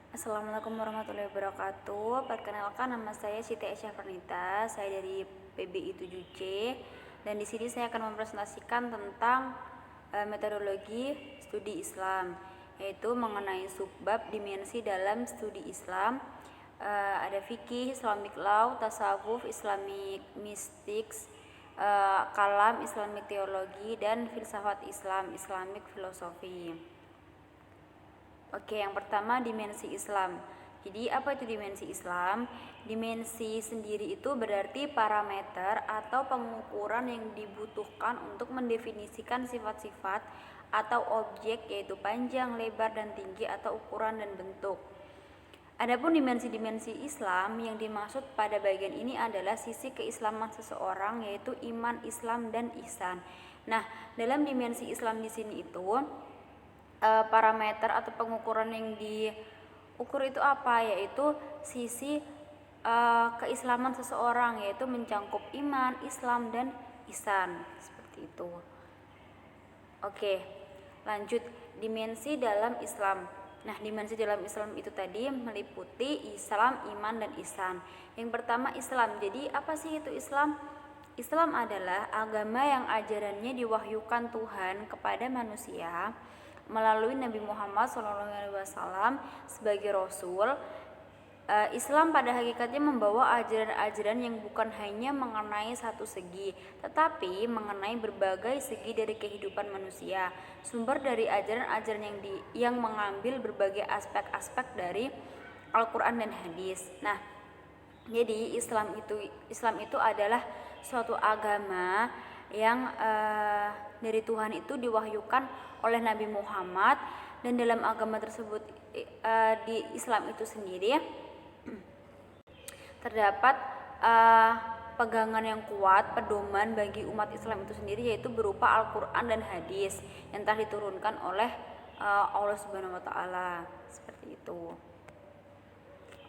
Assalamualaikum warahmatullahi wabarakatuh. Perkenalkan, nama saya Siti Aisyah Pernita. Saya dari PBI 7C dan di sini saya akan mempresentasikan tentang metodologi studi Islam, yaitu mengenai subbab dimensi dalam studi Islam. Ada fikih, Islamic law, tasawuf, Islamic mystics, kalam, Islamic teologi, dan filsafat Islam, Islamic philosophy. Oke, yang pertama dimensi Islam. Jadi apa itu dimensi Islam? Dimensi sendiri itu berarti parameter atau pengukuran yang dibutuhkan untuk mendefinisikan sifat-sifat atau objek, yaitu panjang, lebar, dan tinggi atau ukuran dan bentuk. Adapun dimensi-dimensi Islam yang dimaksud pada bagian ini adalah sisi keislaman seseorang, yaitu iman, Islam, dan ihsan. Nah, dalam dimensi Islam di sini itu parameter atau pengukuran yang diukur itu apa, yaitu sisi keislaman seseorang, yaitu mencangkup iman, Islam, dan ihsan, seperti itu. Oke, lanjut dimensi dalam Islam. Nah, dimensi dalam Islam itu tadi meliputi Islam, iman, dan ihsan. Yang pertama Islam. Jadi apa sih itu Islam? Islam adalah agama yang ajarannya diwahyukan Tuhan kepada manusia melalui Nabi Muhammad SAW sebagai Rasul. Islam pada hakikatnya membawa ajaran-ajaran yang bukan hanya mengenai satu segi, tetapi mengenai berbagai segi dari kehidupan manusia. Sumber dari ajaran-ajaran yang mengambil berbagai aspek-aspek dari Al-Quran dan hadis. Nah, jadi Islam itu adalah suatu agama yang dari Tuhan itu diwahyukan oleh Nabi Muhammad, dan dalam agama tersebut di Islam itu sendiri terdapat pegangan yang kuat, pedoman bagi umat Islam itu sendiri, yaitu berupa Al-Quran dan hadis yang telah diturunkan oleh Allah Subhanahu wa Ta'ala, seperti itu.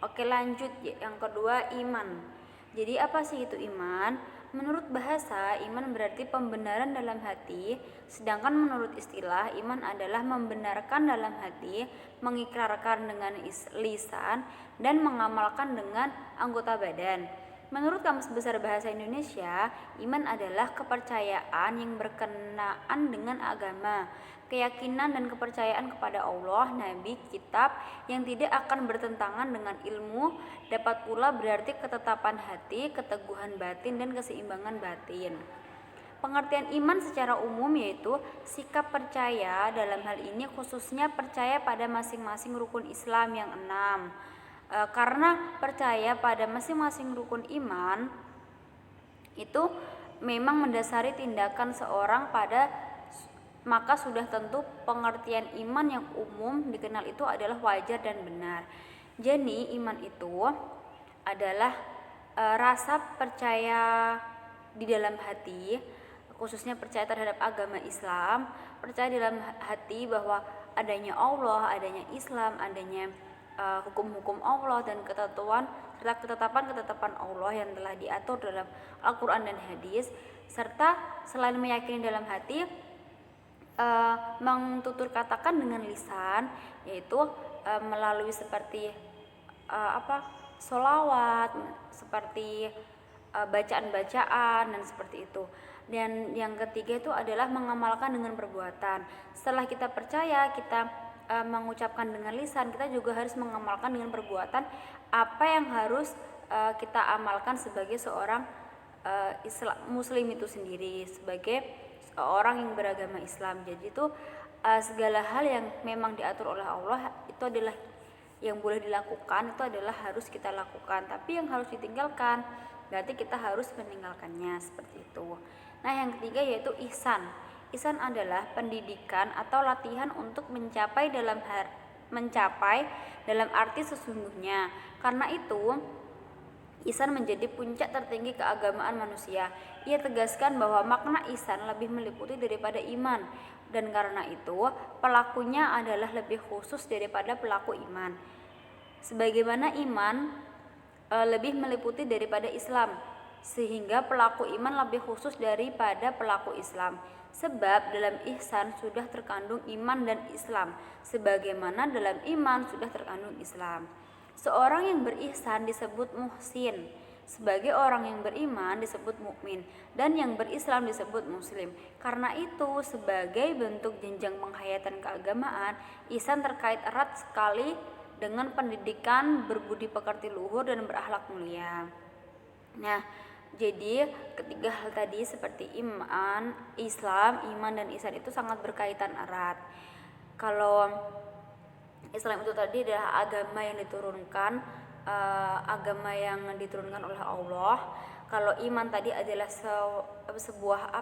Oke, lanjut yang kedua, iman. Jadi apa sih itu iman? Menurut bahasa, iman berarti pembenaran dalam hati, sedangkan menurut istilah, iman adalah membenarkan dalam hati, mengikrarkan dengan lisan, dan mengamalkan dengan anggota badan. Menurut Kamus Besar Bahasa Indonesia, iman adalah kepercayaan yang berkenaan dengan agama, keyakinan dan kepercayaan kepada Allah, Nabi, kitab yang tidak akan bertentangan dengan ilmu. Dapat pula berarti ketetapan hati, keteguhan batin, dan keseimbangan batin. Pengertian iman secara umum yaitu sikap percaya, dalam hal ini khususnya percaya pada masing-masing rukun Islam yang 6. Karena percaya pada masing-masing rukun iman itu memang mendasari tindakan seorang, maka sudah tentu pengertian iman yang umum dikenal itu adalah wajar dan benar. Jadi iman itu adalah rasa percaya di dalam hati, khususnya percaya terhadap agama Islam, percaya dalam hati bahwa adanya Allah, adanya Islam, adanya hukum-hukum Allah dan ketentuan serta ketetapan-ketetapan Allah yang telah diatur dalam Al-Quran dan hadis, serta selain meyakini dalam hati, mentutur katakan dengan lisan, yaitu melalui seperti sholawat, seperti bacaan-bacaan, dan seperti itu. Dan yang ketiga itu adalah mengamalkan dengan perbuatan. Setelah kita percaya, kita mengucapkan dengan lisan, kita juga harus mengamalkan dengan perbuatan apa yang harus kita amalkan sebagai seorang muslim itu sendiri, sebagai seorang yang beragama Islam. Jadi itu segala hal yang memang diatur oleh Allah itu adalah yang boleh dilakukan, itu adalah harus kita lakukan. Tapi yang harus ditinggalkan berarti kita harus meninggalkannya, seperti itu. Nah, yang ketiga yaitu ihsan. Ihsan adalah pendidikan atau latihan untuk mencapai dalam arti sesungguhnya. Karena itu, ihsan menjadi puncak tertinggi keagamaan manusia. Ia tegaskan bahwa makna ihsan lebih meliputi daripada iman, dan karena itu pelakunya adalah lebih khusus daripada pelaku iman. Sebagaimana iman lebih meliputi daripada Islam, sehingga pelaku iman lebih khusus daripada pelaku Islam. Sebab dalam ihsan sudah terkandung iman dan Islam, sebagaimana dalam iman sudah terkandung Islam. Seorang yang berihsan disebut muhsin, sebagai orang yang beriman disebut mukmin, dan yang berislam disebut muslim. Karena itu, sebagai bentuk jenjang penghayatan keagamaan, ihsan terkait erat sekali dengan pendidikan berbudi pekerti luhur dan berakhlak mulia. Nah, jadi ketiga hal tadi seperti iman, Islam, iman dan ihsan itu sangat berkaitan erat. Kalau Islam itu tadi adalah agama yang diturunkan, oleh Allah. Kalau iman tadi adalah sebuah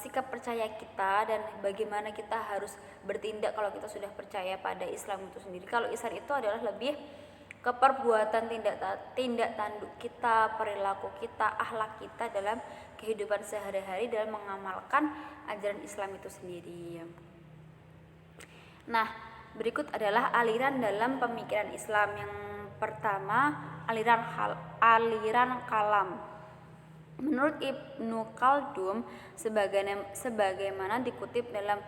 sikap percaya kita dan bagaimana kita harus bertindak kalau kita sudah percaya pada Islam itu sendiri. Kalau ihsan itu adalah lebih ke perbuatan, tindak tanduk kita, perilaku kita, akhlak kita dalam kehidupan sehari-hari dalam mengamalkan ajaran Islam itu sendiri. Nah, berikut adalah aliran dalam pemikiran Islam. Yang pertama, aliran kalam. Menurut Ibnu Khaldun, sebagaimana dikutip dalam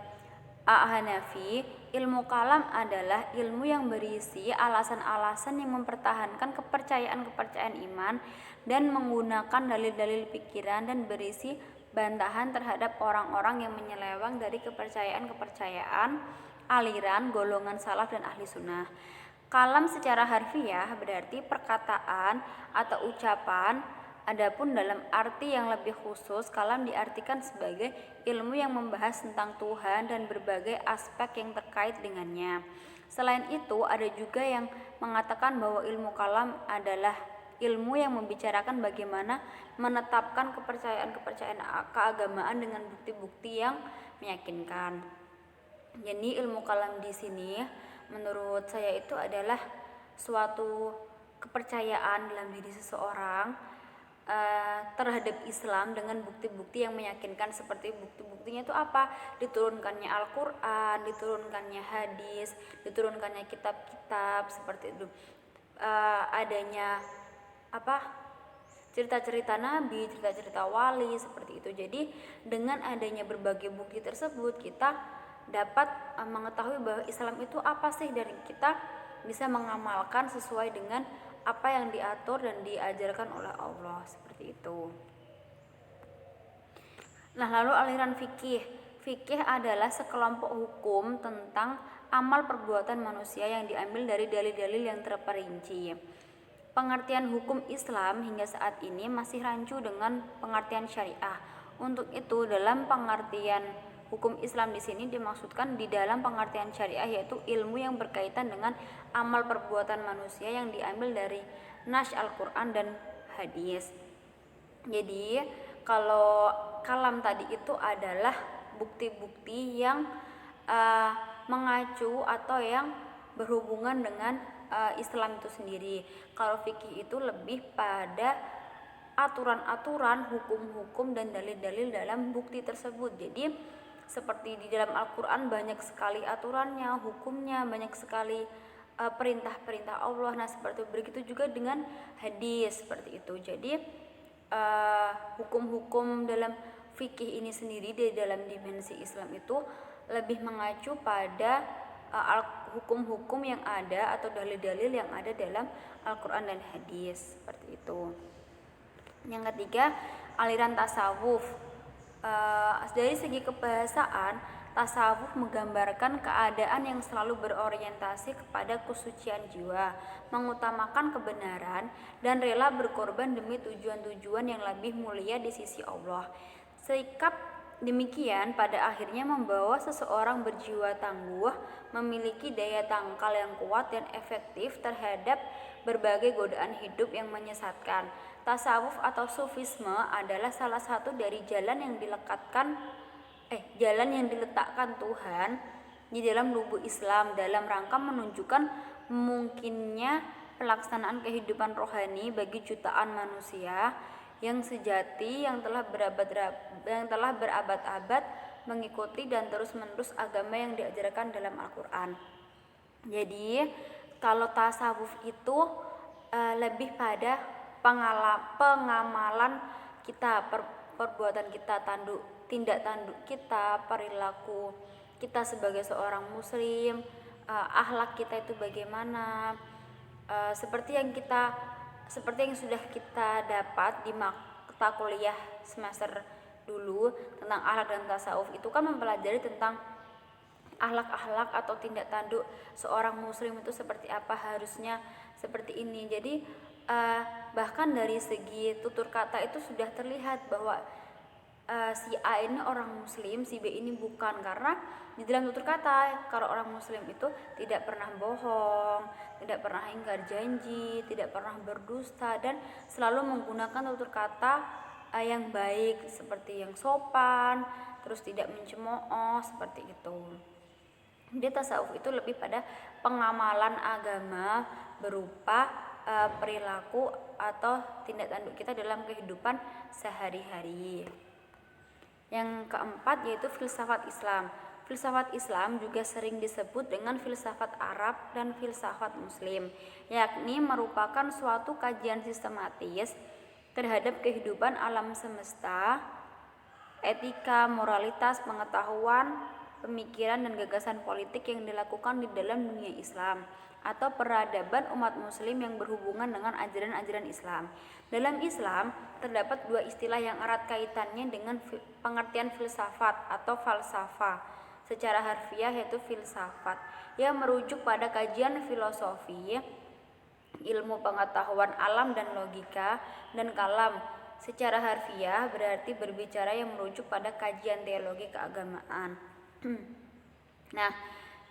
Hanafi, ilmu kalam adalah ilmu yang berisi alasan-alasan yang mempertahankan kepercayaan iman dan menggunakan dalil-dalil pikiran, dan berisi bantahan terhadap orang-orang yang menyeleweng dari kepercayaan aliran golongan salaf dan ahli sunnah. Kalam secara harfiah berarti perkataan atau ucapan. Adapun dalam arti yang lebih khusus, kalam diartikan sebagai ilmu yang membahas tentang Tuhan dan berbagai aspek yang terkait dengannya. Selain itu, ada juga yang mengatakan bahwa ilmu kalam adalah ilmu yang membicarakan bagaimana menetapkan kepercayaan keagamaan dengan bukti-bukti yang meyakinkan. Jadi ilmu kalam di sini menurut saya itu adalah suatu kepercayaan dalam diri seseorang terhadap Islam dengan bukti-bukti yang meyakinkan. Seperti bukti-buktinya itu apa? Diturunkannya Al-Quran, diturunkannya hadis, diturunkannya kitab-kitab seperti itu, adanya cerita-cerita nabi, cerita-cerita wali seperti itu. Jadi dengan adanya berbagai bukti tersebut, kita dapat mengetahui bahwa Islam itu apa sih, dan kita bisa mengamalkan sesuai dengan apa yang diatur dan diajarkan oleh Allah, seperti itu. Nah, lalu aliran fikih. Fikih adalah sekelompok hukum tentang amal perbuatan manusia yang diambil dari dalil-dalil yang terperinci. Pengertian hukum Islam hingga saat ini masih rancu dengan pengertian syariah. Untuk itu, dalam pengertian hukum Islam di sini dimaksudkan di dalam pengertian syariah, yaitu ilmu yang berkaitan dengan amal perbuatan manusia yang diambil dari nas Al-Quran dan hadis. Jadi kalau kalam tadi itu adalah bukti-bukti yang mengacu atau yang berhubungan dengan Islam itu sendiri. Kalau fikih itu lebih pada aturan-aturan, hukum-hukum dan dalil-dalil dalam bukti tersebut. Jadi seperti di dalam Al-Quran banyak sekali aturannya, hukumnya, banyak sekali perintah-perintah Allah. Nah, seperti begitu juga dengan hadis seperti itu. Jadi hukum-hukum dalam fikih ini sendiri di dalam dimensi Islam itu lebih mengacu pada hukum-hukum yang ada atau dalil-dalil yang ada dalam Al-Quran dan hadis seperti itu. Yang ketiga, aliran tasawuf. Dari segi kebahasaan, tasawuf menggambarkan keadaan yang selalu berorientasi kepada kesucian jiwa, mengutamakan kebenaran, dan rela berkorban demi tujuan-tujuan yang lebih mulia di sisi Allah. Sikap demikian pada akhirnya membawa seseorang berjiwa tangguh, memiliki daya tangkal yang kuat dan efektif terhadap berbagai godaan hidup yang menyesatkan. Tasawuf atau sufisme adalah salah satu dari jalan yang diletakkan Tuhan di dalam lubuk Islam dalam rangka menunjukkan mungkinnya pelaksanaan kehidupan rohani bagi jutaan manusia yang sejati yang telah berabad-abad mengikuti dan terus-menerus agama yang diajarkan dalam Al-Quran. Jadi kalau tasawuf itu lebih pada pengamalan kita, perbuatan kita, tindak tanduk kita, perilaku kita sebagai seorang muslim, akhlak kita itu bagaimana, seperti yang sudah kita dapat di mata kuliah semester dulu tentang akhlak dan tasawuf. Itu kan mempelajari tentang akhlak-akhlak atau tindak tanduk seorang muslim itu seperti apa, harusnya seperti ini. Jadi bahkan dari segi tutur kata itu sudah terlihat bahwa si A ini orang muslim, si B ini bukan, karena di dalam tutur kata kalau orang muslim itu tidak pernah bohong, tidak pernah ingkar janji, tidak pernah berdusta, dan selalu menggunakan tutur kata yang baik, seperti yang sopan, terus tidak mencemooh, seperti itu. Jadi tasawuf itu lebih pada pengamalan agama berupa perilaku atau tindak tanduk kita dalam kehidupan sehari-hari. Yang keempat yaitu filsafat Islam. Filsafat Islam juga sering disebut dengan filsafat Arab dan filsafat Muslim, yakni merupakan suatu kajian sistematis terhadap kehidupan alam semesta, etika, moralitas, pengetahuan, pemikiran dan gagasan politik yang dilakukan di dalam dunia Islam atau peradaban umat muslim yang berhubungan dengan ajaran-ajaran Islam. Dalam Islam terdapat dua istilah yang erat kaitannya dengan pengertian filsafat atau falsafah secara harfiah, yaitu filsafat yang merujuk pada kajian filosofi, ilmu pengetahuan alam dan logika, dan kalam secara harfiah berarti berbicara yang merujuk pada kajian teologi keagamaan. Nah,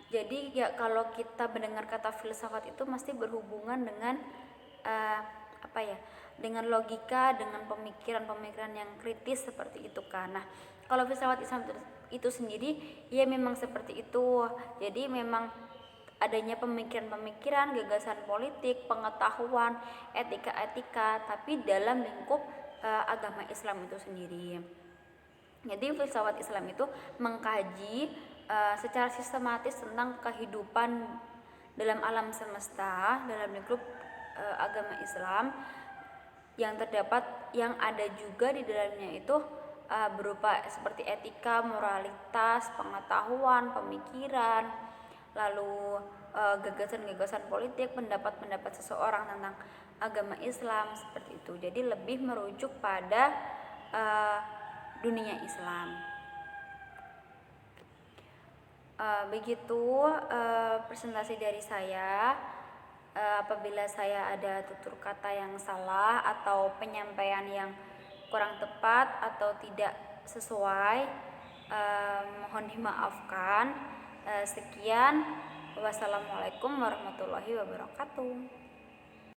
jadi ya kalau kita mendengar kata filsafat itu mesti berhubungan dengan dengan logika, dengan pemikiran-pemikiran yang kritis seperti itu kan. Nah, kalau filsafat Islam itu sendiri ya memang seperti itu. Jadi memang adanya pemikiran-pemikiran, gagasan politik, pengetahuan, etika-etika, tapi dalam lingkup agama Islam itu sendiri. Jadi filsafat Islam itu mengkaji secara sistematis tentang kehidupan dalam alam semesta dalam lingkup agama Islam, yang ada juga di dalamnya itu berupa seperti etika, moralitas, pengetahuan, pemikiran, lalu gagasan-gagasan politik, pendapat-pendapat seseorang tentang agama Islam, seperti itu. Jadi lebih merujuk pada dunia Islam. Begitu presentasi dari saya. Apabila saya ada tutur kata yang salah atau penyampaian yang kurang tepat atau tidak sesuai, mohon dimaafkan. Sekian, wassalamualaikum warahmatullahi wabarakatuh.